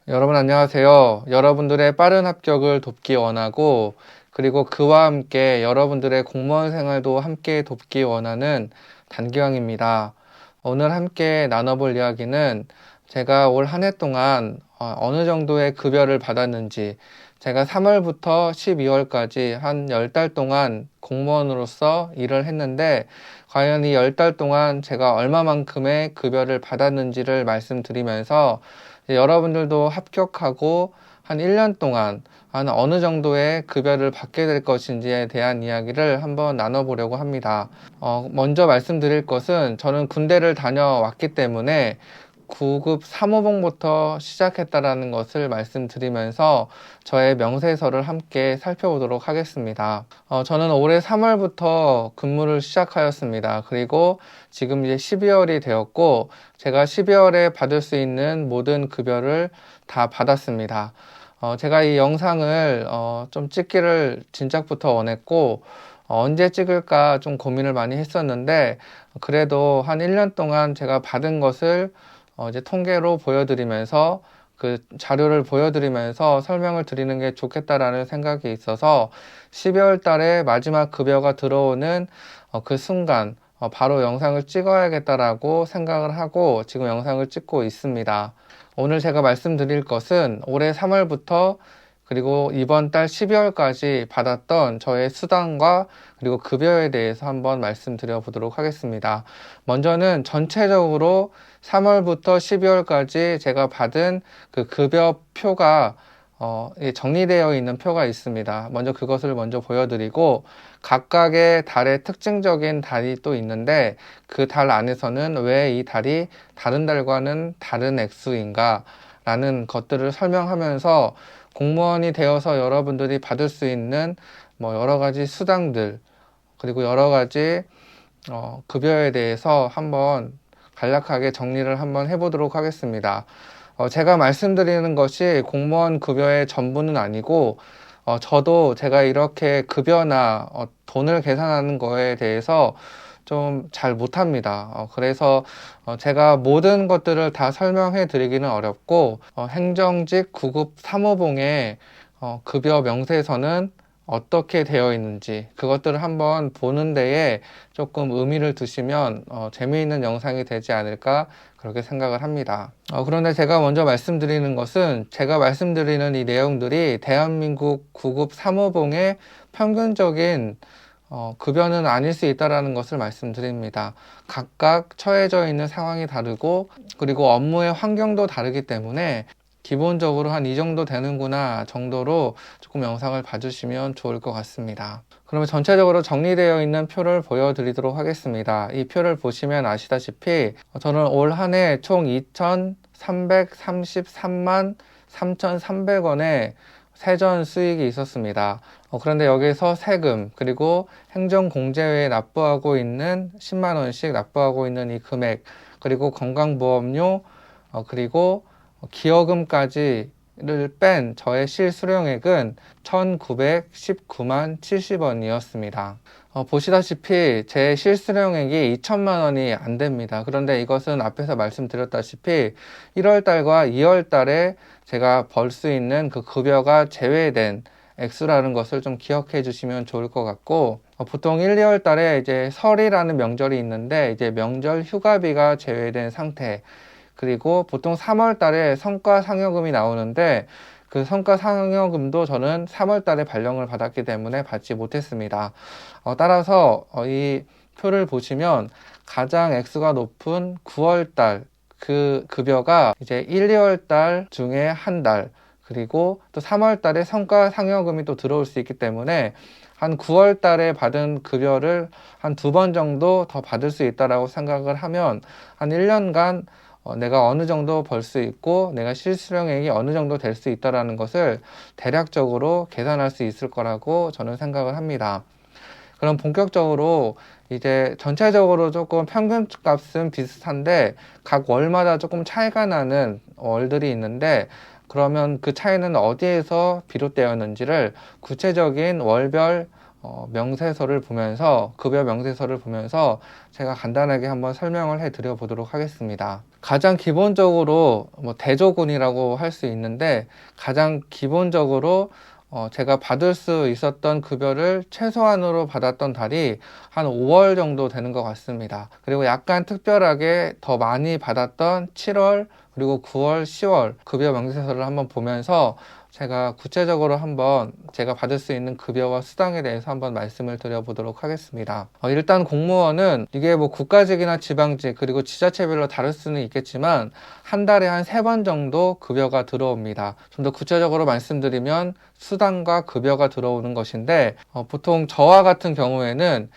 여러분 안녕하세요. 여러분들의 빠른 합격을 돕기 원하고 그리고 그와 함께 여러분들의 공무원 생활도 함께 돕기 원하는 단기왕입니다. 오늘 함께 나눠볼 이야기는 제가 올 한 해 동안 어느 정도의 급여를 받았는지, 제가 3월부터 12월까지 한 10달 동안 공무원으로서 일을 했는데 과연 이 10달 동안 제가 얼마만큼의 급여를 받았는지를 말씀드리면서 여러분들도 합격하고 한 1년 동안 한 어느 정도의 급여를 받게 될 것인지에 대한 이야기를 한번 나눠보려고 합니다. 먼저 말씀드릴 것은 저는 군대를 다녀왔기 때문에 9급 사모봉부터 시작했다라는 것을 말씀드리면서 저의 명세서를 함께 살펴보도록 하겠습니다. 저는 올해 3월부터 근무를 시작하였습니다. 그리고 지금 이제 12월이 되었고 제가 12월에 받을 수 있는 모든 급여를 다 받았습니다. 제가 이 영상을 좀 찍기를 진작부터 원했고 언제 찍을까 좀 고민을 많이 했었는데 그래도 한 1년 동안 제가 받은 것을 이제 통계로 보여드리면서 그 자료를 보여드리면서 설명을 드리는 게 좋겠다라는 생각이 있어서 12월 달에 마지막 급여가 들어오는 그 순간 바로 영상을 찍어야겠다라고 생각을 하고 지금 영상을 찍고 있습니다. 오늘 제가 말씀드릴 것은 올해 3월부터 그리고 이번 달 12월까지 받았던 저의 수당과 그리고 급여에 대해서 한번 말씀드려 보도록 하겠습니다. 먼저는 전체적으로 3월부터 12월까지 제가 받은 그 급여표가 정리되어 있는 표가 있습니다. 먼저 그것을 먼저 보여드리고 각각의 달의 특징적인 달이 또 있는데 그 달 안에서는 왜 이 달이 다른 달과는 다른 액수인가 라는 것들을 설명하면서 공무원이 되어서 여러분들이 받을 수 있는 여러 가지 수당들 그리고 여러 가지 급여에 대해서 한번 간략하게 정리를 한번 해보도록 하겠습니다. 제가 말씀드리는 것이 공무원 급여의 전부는 아니고 저도 제가 이렇게 급여나 돈을 계산하는 거에 대해서 좀 잘 못합니다. 그래서 제가 모든 것들을 다 설명해 드리기는 어렵고 행정직 9급 사모봉의 급여 명세서는 어떻게 되어 있는지 그것들을 한번 보는 데에 조금 의미를 두시면 재미있는 영상이 되지 않을까 그렇게 생각을 합니다. 그런데 제가 먼저 말씀드리는 것은 제가 말씀드리는 이 내용들이 대한민국 9급 사모봉의 평균적인 급여는 아닐 수 있다는 것을 말씀드립니다. 각각 처해져 있는 상황이 다르고 그리고 업무의 환경도 다르기 때문에 기본적으로 한 이 정도 되는구나 정도로 조금 영상을 봐주시면 좋을 것 같습니다. 그러면 전체적으로 정리되어 있는 표를 보여드리도록 하겠습니다. 이 표를 보시면 아시다시피 저는 올 한 해 총 2,333만 3,300원의 세전 수익이 있었습니다. 그런데 여기서 세금 그리고 행정공제회에 납부하고 있는 10만 원씩 납부하고 있는 이 금액 그리고 건강보험료 그리고 기여금까지를 뺀 저의 실수령액은 1,919만 70원이었습니다. 보시다시피 제 실수령액이 2천만 원이 안 됩니다. 그런데 이것은 앞에서 말씀드렸다시피 1월 달과 2월 달에 제가 벌 수 있는 그 급여가 제외된 액수라는 것을 좀 기억해 주시면 좋을 것 같고 보통 1, 2월 달에 이제 설이라는 명절이 있는데 이제 명절 휴가비가 제외된 상태 그리고 보통 3월 달에 성과상여금이 나오는데 그 성과상여금도 저는 3월 달에 발령을 받았기 때문에 받지 못했습니다. 따라서 이 표를 보시면 가장 액수가 높은 9월 달 그 급여가 이제 1, 2월 달 중에 한 달 그리고 또 3월 달에 성과상여금이 또 들어올 수 있기 때문에 한 9월 달에 받은 급여를 한 2번 정도 더 받을 수 있다라고 생각을 하면 한 1년간 내가 어느 정도 벌 수 있고 내가 실수령액이 어느 정도 될 수 있다라는 것을 대략적으로 계산할 수 있을 거라고 저는 생각을 합니다. 그럼 본격적으로 이제 전체적으로 조금 평균값은 비슷한데 각 월마다 조금 차이가 나는 월들이 있는데 그러면 그 차이는 어디에서 비롯되었는지를 구체적인 월별 명세서를 보면서 급여 명세서를 보면서 제가 간단하게 한번 설명을 해 드려 보도록 하겠습니다. 가장 기본적으로 뭐 대조군이라고 할 수 있는데 가장 기본적으로 제가 받을 수 있었던 급여를 최소한으로 받았던 달이 한 5월 정도 되는 것 같습니다. 그리고 약간 특별하게 더 많이 받았던 7월 그리고 9월, 10월 급여 명세서를 한번 보면서 제가 구체적으로 한번 제가 받을 수 있는 급여와 수당에 대해서 한번 말씀을 드려보도록 하겠습니다. 일단 공무원은 이게 뭐 국가직이나 지방직 그리고 지자체별로 다를 수는 있겠지만 한 달에 한 3번 정도 급여가 들어옵니다. 좀 더 구체적으로 말씀드리면 수당과 급여가 들어오는 것인데 보통 저와 같은 경우에는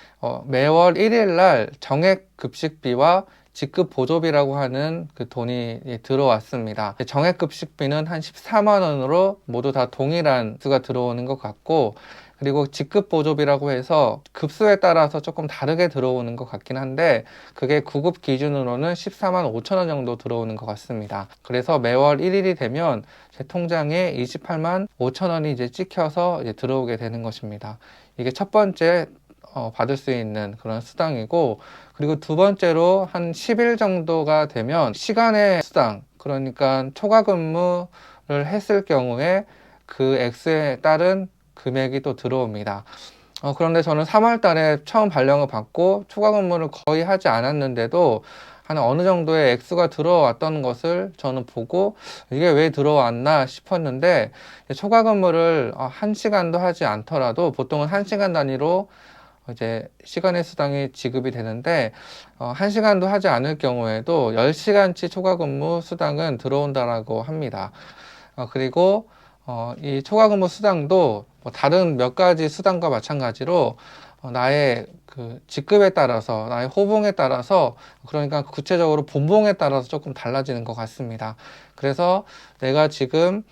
매월 1일 날 정액급식비와 직급보조비라고 하는 그 돈이 들어왔습니다. 정액급식비는 한 14만 원으로 모두 다 동일한 수가 들어오는 것 같고, 그리고 직급보조비라고 해서 급수에 따라서 조금 다르게 들어오는 것 같긴 한데 그게 9급 기준으로는 14만 5천 원 정도 들어오는 것 같습니다. 그래서 매월 1일이 되면 제 통장에 28만 5천 원이 이제 찍혀서 이제 들어오게 되는 것입니다. 이게 첫 번째 받을 수 있는 그런 수당이고, 그리고 두 번째로 한 10일 정도가 되면 시간의 수당, 그러니까 초과 근무를 했을 경우에 그 액수에 따른 금액이 또 들어옵니다. 그런데 저는 3월 달에 처음 발령을 받고 초과 근무를 거의 하지 않았는데도 한 어느 정도의 액수가 들어왔던 것을 저는 보고 이게 왜 들어왔나 싶었는데, 초과 근무를 1시간도 하지 않더라도 보통은 1시간 단위로 이제 시간의 수당이 지급이 되는데 1시간도 하지 않을 경우에도 10시간치 초과 근무 수당은 들어온다라고 합니다. 그리고 이 초과 근무 수당도 뭐 다른 몇 가지 수당과 마찬가지로 나의 그 직급에 따라서, 나의 호봉에 따라서, 그러니까 구체적으로 분봉에 따라서 조금 달라지는 것 같습니다. 그래서 내가 지금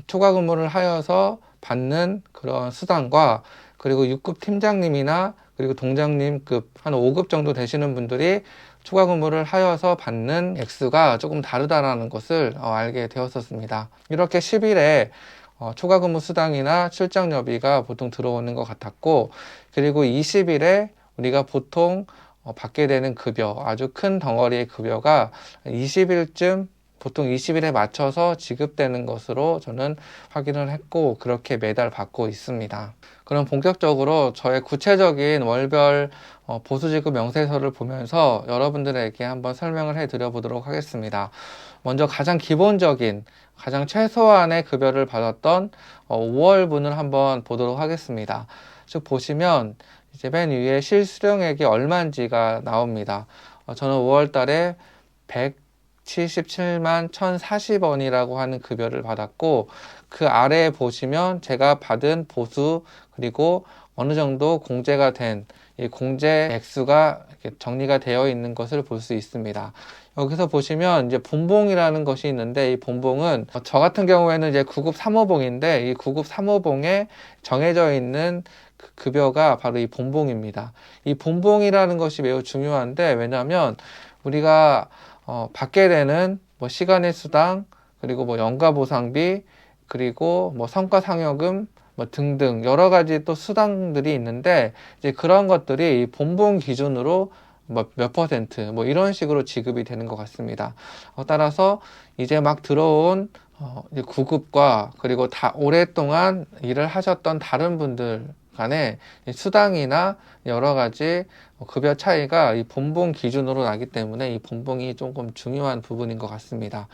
초과 근무를 하여서 받는 그런 수당과, 그리고 6급 팀장님이나 그리고 동장님급 한 5급 정도 되시는 분들이 초과 근무를 하여서 받는 액수가 조금 다르다라는 것을 알게 되었었습니다. 이렇게 10일에 초과 근무 수당이나 출장료비가 보통 들어오는 것 같았고, 그리고 20일에 우리가 보통 받게 되는 급여, 아주 큰 덩어리의 급여가 20일쯤, 보통 20일에 맞춰서 지급되는 것으로 저는 확인을 했고, 그렇게 매달 받고 있습니다. 그럼 본격적으로 저의 구체적인 월별 보수지급 명세서를 보면서 여러분들에게 한번 설명을 해 드려 보도록 하겠습니다. 먼저 가장 기본적인, 가장 최소한의 급여를 받았던 5월분을 한번 보도록 하겠습니다. 즉 보시면 이제 맨 위에 실수령액이 얼마인지가 나옵니다. 저는 5월 달에 177만 1,040원이라고 하는 급여를 받았고, 그 아래에 보시면 제가 받은 보수 그리고 어느 정도 공제가 된 이 공제 액수가 이렇게 정리가 되어 있는 것을 볼 수 있습니다. 여기서 보시면 이제 본봉이라는 것이 있는데, 이 본봉은 저 같은 경우에는 이제 9급 3호봉인데 이 9급 3호봉에 정해져 있는 그 급여가 바로 이 본봉입니다. 이 본봉이라는 것이 매우 중요한데, 왜냐하면 우리가 받게 되는 뭐 시간의 수당, 그리고 뭐 연가 보상비, 그리고 뭐 성과 상여금 뭐 등등 여러 가지 또 수당들이 있는데, 이제 그런 것들이 본봉 기준으로 뭐 몇 퍼센트 뭐 이런 식으로 지급이 되는 것 같습니다. 따라서 이제 막 들어온 9급과 그리고 다 오랫동안 일을 하셨던 다른 분들 간에 수당이나 여러 가지 급여 차이가 이 본봉 기준으로 나기 때문에 이 본봉이 조금 중요한 부분인 것 같습니다.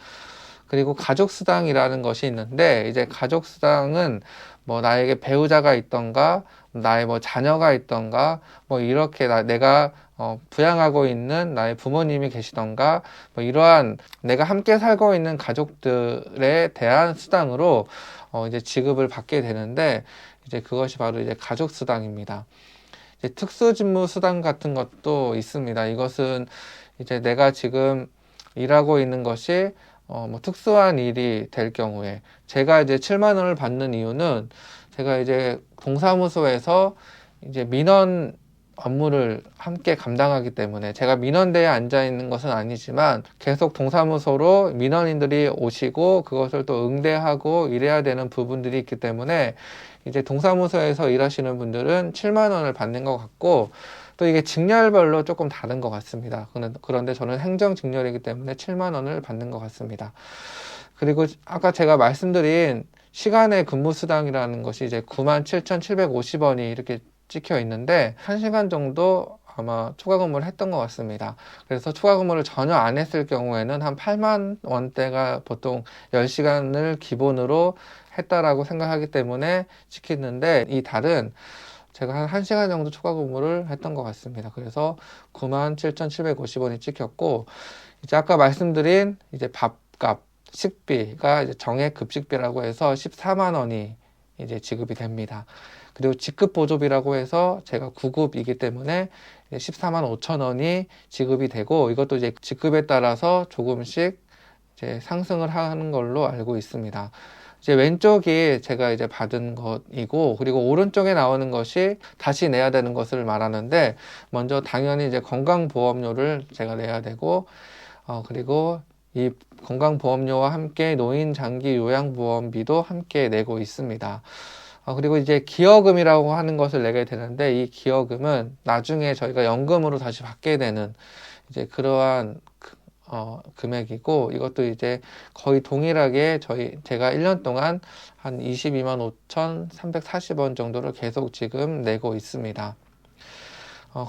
그리고 가족수당이라는 것이 있는데, 이제 가족수당은 뭐 나에게 배우자가 있던가, 나의 뭐 자녀가 있던가, 뭐 이렇게 내가 부양하고 있는 나의 부모님이 계시던가, 뭐 이러한 내가 함께 살고 있는 가족들에 대한 수당으로 이제 지급을 받게 되는데, 이제 그것이 바로 이제 가족수당입니다. 이제 특수직무수당 같은 것도 있습니다. 이것은 이제 내가 지금 일하고 있는 것이 뭐 특수한 일이 될 경우에, 제가 이제 7만 원을 받는 이유는 제가 이제 동사무소에서 이제 민원 업무를 함께 감당하기 때문에 제가 민원대에 앉아 있는 것은 아니지만 계속 동사무소로 민원인들이 오시고 그것을 또 응대하고 이래야 되는 부분들이 있기 때문에 이제 동사무소에서 일하시는 분들은 7만 원을 받는 것 같고 또 이게 직렬별로 조금 다른 것 같습니다. 그런데 저는 행정 직렬이기 때문에 7만 원을 받는 것 같습니다. 그리고 아까 제가 말씀드린 시간의 근무 수당이라는 것이 이제 97,750원이 이렇게 찍혀 있는데 1시간 정도 아마 추가 근무를 했던 것 같습니다. 그래서 추가 근무를 전혀 안 했을 경우에는 한 8만 원대가 보통 10시간을 기본으로 했다라고 생각하기 때문에 찍히는데 이 달은 제가 한 1시간 정도 추가 근무를 했던 것 같습니다. 그래서 97,750원이 찍혔고 이제 아까 말씀드린 이제 밥값 식비가 이제 정액 급식비라고 해서 14만 원이 이제 지급이 됩니다. 그리고 직급 보조비라고 해서 제가 9급이기 때문에 14만 5천 원이 지급이 되고 이것도 이제 직급에 따라서 조금씩 이제 상승을 하는 걸로 알고 있습니다. 이제 왼쪽이 제가 이제 받은 것이고 그리고 오른쪽에 나오는 것이 다시 내야 되는 것을 말하는데 먼저 당연히 이제 건강보험료를 제가 내야 되고 그리고 이 건강보험료와 함께 노인 장기 요양보험비도 함께 내고 있습니다. 그리고 이제 기여금이라고 하는 것을 내게 되는데 이 기여금은 나중에 저희가 연금으로 다시 받게 되는 이제 그러한 금액이고 이것도 이제 거의 동일하게 제가 1년 동안 한 22만 5,340원 정도를 계속 지금 내고 있습니다.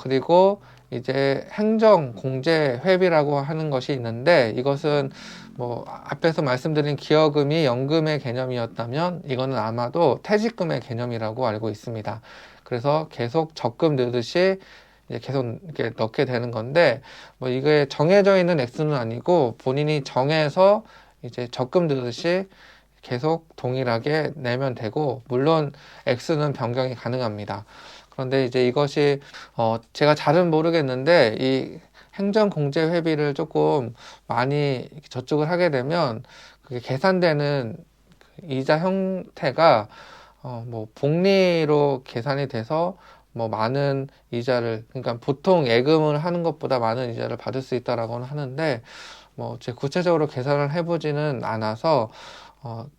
그리고 이제 행정 공제 회비라고 하는 것이 있는데 이것은 뭐 앞에서 말씀드린 기여금이 연금의 개념이었다면 이거는 아마도 퇴직금의 개념이라고 알고 있습니다. 그래서 계속 적금 넣듯이 이제 계속 이렇게 넣게 되는 건데 뭐 이게 정해져 있는 액수는 아니고 본인이 정해서 이제 적금 넣듯이 계속 동일하게 내면 되고 물론 액수는 변경이 가능합니다. 그런데 이제 이것이 제가 잘은 모르겠는데 이 행정공제 회비를 조금 많이 저축을 하게 되면 그게 계산되는 이자 형태가 뭐 복리로 계산이 돼서 뭐 많은 이자를 그러니까 보통 예금을 하는 것보다 많은 이자를 받을 수 있다라고는 하는데 뭐 제 구체적으로 계산을 해보지는 않아서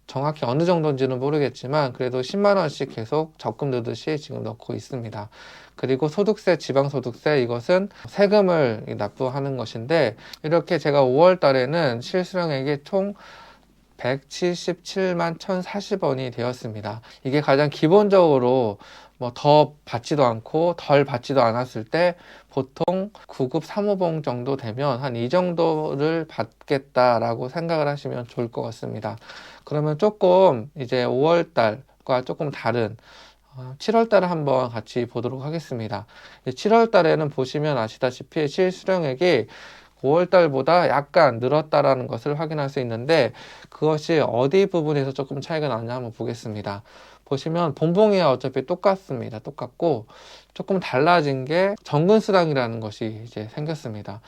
정확히 어느 정도인지는 모르겠지만 그래도 10만 원씩 계속 적금 넣듯이 지금 넣고 있습니다. 그리고 소득세, 지방소득세 이것은 세금을 납부하는 것인데 이렇게 제가 5월 달에는 실수령액이 총 177만 1,040원이 되었습니다. 이게 가장 기본적으로 뭐 더 받지도 않고 덜 받지도 않았을 때 보통 9급 사무봉 정도 되면 한 이 정도를 받겠다라고 생각을 하시면 좋을 것 같습니다. 그러면 조금 이제 5월 달과 조금 다른 7월 달을 한번 같이 보도록 하겠습니다. 7월 달에는 보시면 아시다시피 실수령액이 5월 달보다 약간 늘었다라는 것을 확인할 수 있는데 그것이 어디 부분에서 조금 차이가 나냐 한번 보겠습니다. 보시면 본봉이야 어차피 똑같습니다. 똑같고 조금 달라진 게 정근수당이라는 것이 이제 생겼습니다.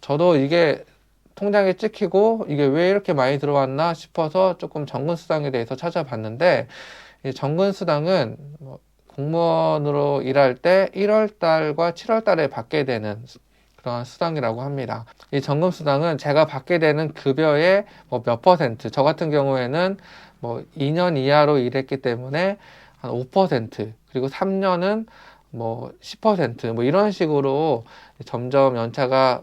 저도 이게 통장에 찍히고 이게 왜 이렇게 많이 들어왔나 싶어서 조금 정근수당에 대해서 찾아봤는데 이 정근수당은 공무원으로 일할 때 1월 달과 7월 달에 받게 되는 그런 수당이라고 합니다. 이 정금수당은 제가 받게 되는 급여의 몇 퍼센트, 저 같은 경우에는 2년 이하로 일했기 때문에 한 5%, 그리고 3년은 10%, 이런 식으로 점점 연차가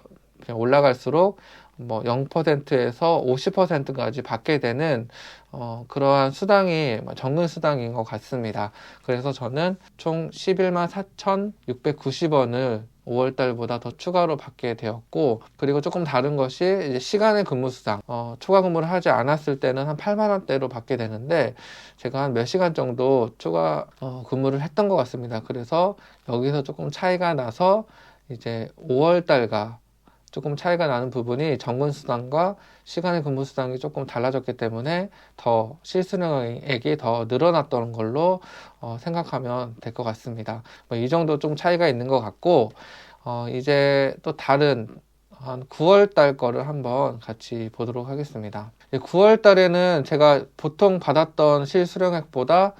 올라갈수록 0%에서 50%까지 받게 되는 그러한 수당이 정근 수당인 것 같습니다. 그래서 저는 총 11만 4,690원을 5월 달보다 더 추가로 받게 되었고 그리고 조금 다른 것이 이제 시간의 근무 수당 추가 근무를 하지 않았을 때는 한 8만 원대로 받게 되는데 제가 한 몇 시간 정도 추가 근무를 했던 것 같습니다. 그래서 여기서 조금 차이가 나서 이제 5월 달과 조금 차이가 나는 부분이 정근수당과 시간의 근무수당이 조금 달라졌기 때문에 더 실수령액이 더 늘어났던 걸로 생각하면 될 것 같습니다. 이 정도 좀 차이가 있는 것 같고 이제 또 다른 한 9월 달 거를 한번 같이 보도록 하겠습니다. 9월 달에는 제가 보통 받았던 실수령액보다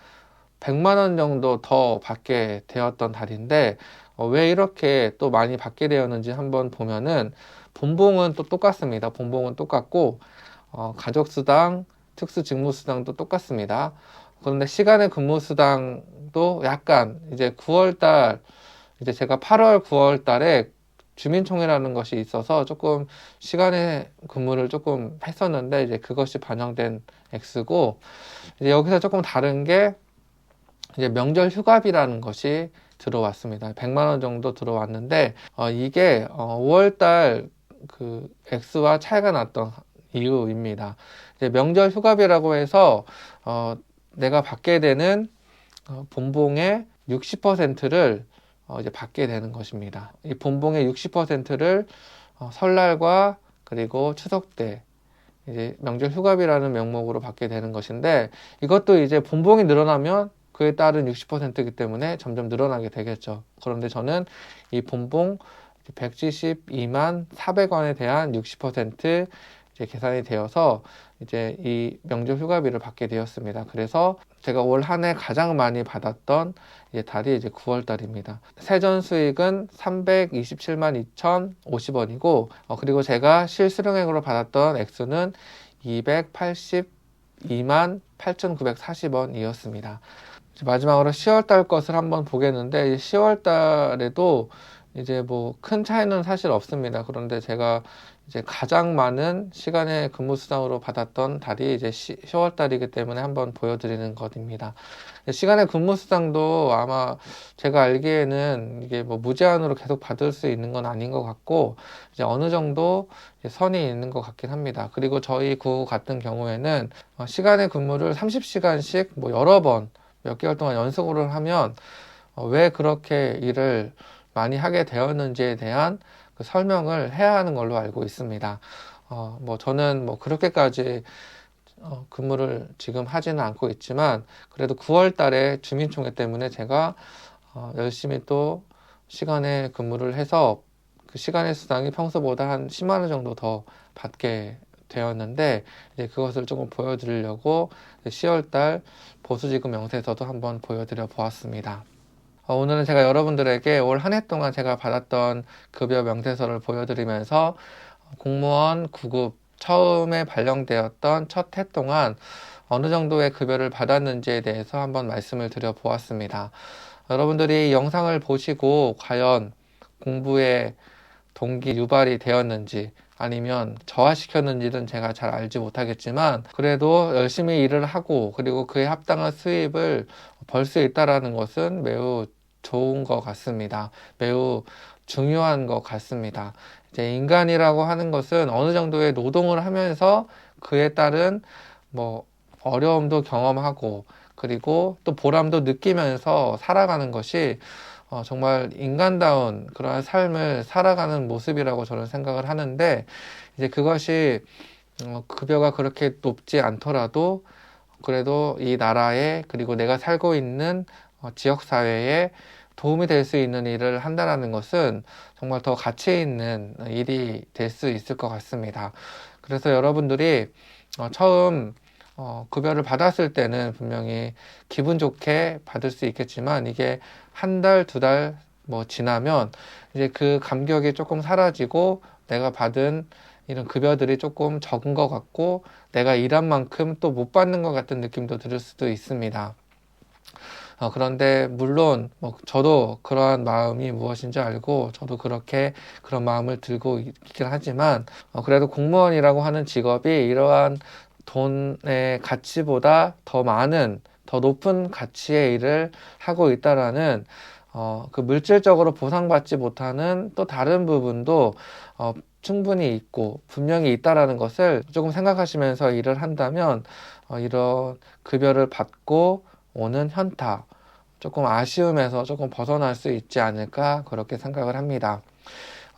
100만 원 정도 더 받게 되었던 달인데 왜 이렇게 또 많이 받게 되었는지 한번 보면은 본봉은 또 똑같습니다. 본봉은 똑같고 가족수당, 특수직무수당도 똑같습니다. 그런데 시간의 근무수당도 약간 이제 9월달 이제 제가 8월, 9월 달에 주민총회라는 것이 있어서 조금 시간의 근무를 조금 했었는데 이제 그것이 반영된 액수고 이제 여기서 조금 다른 게 이제 명절 휴가비라는 것이 들어왔습니다. 100만 원 정도 들어왔는데 이게 5월 달 그 액수와 차이가 났던 이유입니다. 이제 명절 휴가비라고 해서 내가 받게 되는 본봉의 60%를 이제 받게 되는 것입니다. 이 본봉의 60%를 설날과 그리고 추석 때 이제 명절 휴가비라는 명목으로 받게 되는 것인데 이것도 이제 본봉이 늘어나면 그에 따른 60%이기 때문에 점점 늘어나게 되겠죠. 그런데 저는 이 본봉 172만 400원에 대한 60% 이제 계산이 되어서 이제 이 명절 휴가비를 받게 되었습니다. 그래서 제가 올 한 해 가장 많이 받았던 이제 달이 이제 9월 달입니다. 세전 수익은 327만 2,050원이고 그리고 제가 실수령액으로 받았던 액수는 282만 8,940원이었습니다. 마지막으로 10월 달 것을 한번 보겠는데 10월 달에도 이제 뭐 큰 차이는 사실 없습니다. 그런데 제가 이제 가장 많은 시간의 근무 수당으로 받았던 달이 이제 10월 달이기 때문에 한번 보여드리는 것입니다. 시간의 근무 수당도 아마 제가 알기에는 이게 뭐 무제한으로 계속 받을 수 있는 건 아닌 것 같고 이제 어느 정도 선이 있는 것 같긴 합니다. 그리고 저희 구 같은 경우에는 시간의 근무를 30시간씩 뭐 여러 번 몇 개월 동안 연속으로 하면 왜 그렇게 일을 많이 하게 되었는지에 대한 그 설명을 해야 하는 걸로 알고 있습니다. 뭐 저는 뭐 그렇게까지 근무를 지금 하지는 않고 있지만 그래도 9월 달에 주민총회 때문에 제가 열심히 또 시간에 근무를 해서 그 시간의 수당이 평소보다 한 10만 원 정도 더 받게 되었는데 이제 그것을 조금 보여드리려고 10월 달 보수지급 명세서도 한번 보여드려 보았습니다. 오늘은 제가 여러분들에게 올 한 해 동안 제가 받았던 급여 명세서를 보여드리면서 공무원 9급 처음에 발령되었던 첫 해 동안 어느 정도의 급여를 받았는지에 대해서 한번 말씀을 드려 보았습니다. 여러분들이 이 영상을 보시고 과연 공부에 동기 유발이 되었는지 아니면 저하시켰는지는 제가 잘 알지 못하겠지만 그래도 열심히 일을 하고 그리고 그에 합당한 수입을 벌 수 있다라는 것은 매우 좋은 것 같습니다. 매우 중요한 것 같습니다. 이제 인간이라고 하는 것은 어느 정도의 노동을 하면서 그에 따른 뭐 어려움도 경험하고 그리고 또 보람도 느끼면서 살아가는 것이 정말 인간다운 그러한 삶을 살아가는 모습이라고 저는 생각을 하는데 이제 그것이 급여가 그렇게 높지 않더라도 그래도 이 나라에 그리고 내가 살고 있는 지역사회에 도움이 될 수 있는 일을 한다는 것은 정말 더 가치 있는 일이 될 수 있을 것 같습니다. 그래서 여러분들이 처음 급여를 받았을 때는 분명히 기분 좋게 받을 수 있겠지만 이게 한 달, 두 달 뭐 지나면 이제 그 감격이 조금 사라지고 내가 받은 이런 급여들이 조금 적은 것 같고 내가 일한 만큼 또 못 받는 것 같은 느낌도 들 수도 있습니다. 그런데 물론 뭐 저도 그러한 마음이 무엇인지 알고 저도 그렇게 그런 마음을 들고 있긴 하지만 그래도 공무원이라고 하는 직업이 이러한 돈의 가치보다 더 많은 더 높은 가치의 일을 하고 있다라는 그 물질적으로 보상받지 못하는 또 다른 부분도 충분히 있고 분명히 있다라는 것을 조금 생각하시면서 일을 한다면 이런 급여를 받고 오는 현타 조금 아쉬움에서 조금 벗어날 수 있지 않을까 그렇게 생각을 합니다.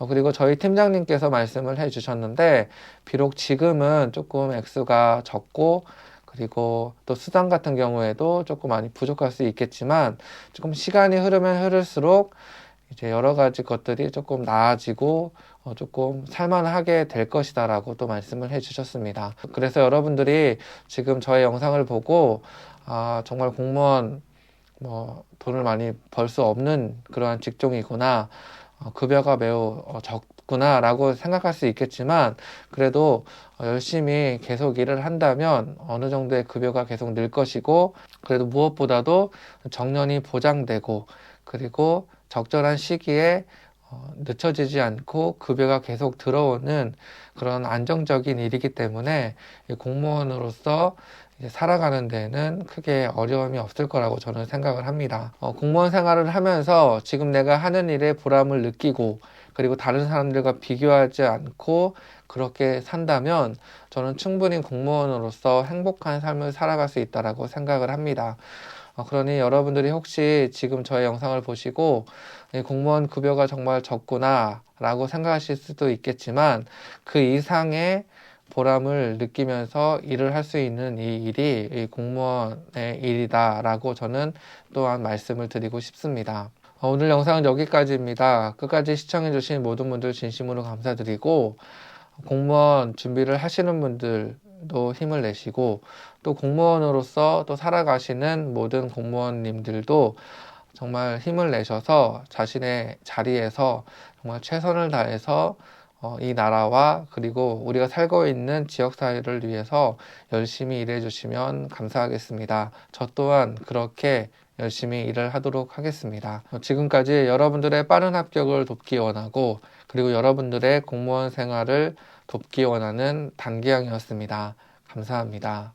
그리고 저희 팀장님께서 말씀을 해 주셨는데 비록 지금은 조금 액수가 적고 그리고 또 수당 같은 경우에도 조금 많이 부족할 수 있겠지만 조금 시간이 흐르면 흐를수록 이제 여러 가지 것들이 조금 나아지고 조금 살만하게 될 것이다 라고 또 말씀을 해 주셨습니다. 그래서 여러분들이 지금 저의 영상을 보고 정말 공무원 돈을 많이 벌 수 없는 그러한 직종이구나, 급여가 매우 적구나 라고 생각할 수 있겠지만, 그래도 열심히 계속 일을 한다면 어느 정도의 급여가 계속 늘 것이고, 그래도 무엇보다도 정년이 보장되고, 그리고 적절한 시기에 늦춰지지 않고 급여가 계속 들어오는 그런 안정적인 일이기 때문에 이 공무원으로서 이제 살아가는 데는 크게 어려움이 없을 거라고 저는 생각을 합니다. 공무원 생활을 하면서 지금 내가 하는 일에 보람을 느끼고, 그리고 다른 사람들과 비교하지 않고 그렇게 산다면 저는 충분히 공무원으로서 행복한 삶을 살아갈 수 있다라고 생각을 합니다. 그러니 여러분들이 혹시 지금 저의 영상을 보시고 공무원 급여가 정말 적구나 라고 생각하실 수도 있겠지만, 그 이상의 보람을 느끼면서 일을 할 수 있는 이 일이 이 공무원의 일이다 라고 저는 또한 말씀을 드리고 싶습니다. 오늘 영상은 여기까지입니다. 끝까지 시청해주신 모든 분들 진심으로 감사드리고, 공무원 준비를 하시는 분들도 힘을 내시고, 또 공무원으로서 또 살아가시는 모든 공무원님들도 정말 힘을 내셔서 자신의 자리에서 정말 최선을 다해서 이 나라와 그리고 우리가 살고 있는 지역사회를 위해서 열심히 일해 주시면 감사하겠습니다. 저 또한 그렇게 열심히 일을 하도록 하겠습니다. 지금까지 여러분들의 빠른 합격을 돕기 원하고, 그리고 여러분들의 공무원 생활을 돕기 원하는 단기양이었습니다. 감사합니다.